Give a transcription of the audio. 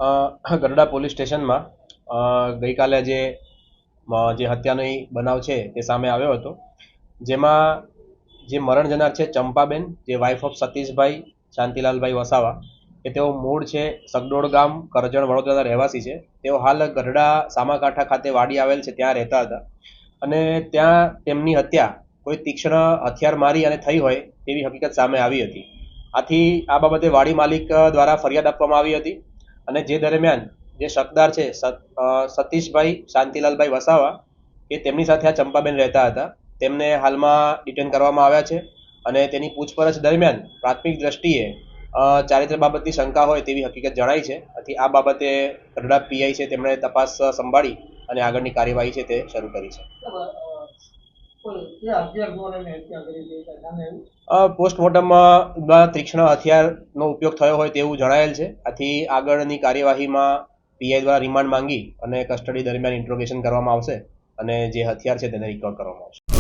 ગરડા police સ્ટેશનમાં ગઈકાલે જે હત્યાનો બનાવ છે તે સામે આવ્યો હતો, જેમાં જે મરણ જનાર છે ચંપાબેન, જે વાઇફ ઓફ સતીશભાઈ શાંતિલાલભાઈ વસાવા, કે તેઓ મૂળ છે સગડોળ ગામ, કરજણ, વડોદરાના રહેવાસી છે. તેઓ હાલ ગરડા સામાકાંઠા ખાતે વાડી આવેલ છે ત્યાં રહેતા હતા અને ત્યાં તેમની હત્યા કોઈ તીક્ષ્ણ હથિયાર મારી અને થઈ હોય તેવી હકીકત સામે આવી હતી. આથી આ બાબતે વાડી માલિક દ્વારા ફરિયાદ આપવામાં આવી હતી અને જે દરમિયાન જે શકદાર છે સતીશભાઈ શાંતિલાલભાઈ વસાવા, કે તેમની સાથે આ ચંપાબેન રહેતા હતા, તેમને હાલમાં ડિટેન કરવામાં આવ્યા છે અને તેની પૂછપરછ દરમિયાન પ્રાથમિક દ્રષ્ટિએ ચારિત્ર બાબતની શંકા હોય તેવી હકીકત જણાઈ છે. આથી આ બાબતે ગરડા પીઆઈ છે તેમણે તપાસ સંભાળી અને આગળની કાર્યવાહી છે તે શરૂ કરી છે. પોસ્ટમોર્ટમમાં તીક્ષ્ણ હથિયારનો ઉપયોગ થયો હોય તેવું જણાયેલ છે. આથી આગળની કાર્યવાહીમાં પીઆઈ દ્વારા રિમાન્ડ માંગી અને કસ્ટડી દરમિયાન ઇન્ટ્રોગેશન કરવામાં આવશે અને જે હથિયાર છે તેને રિકવર કરવામાં આવશે.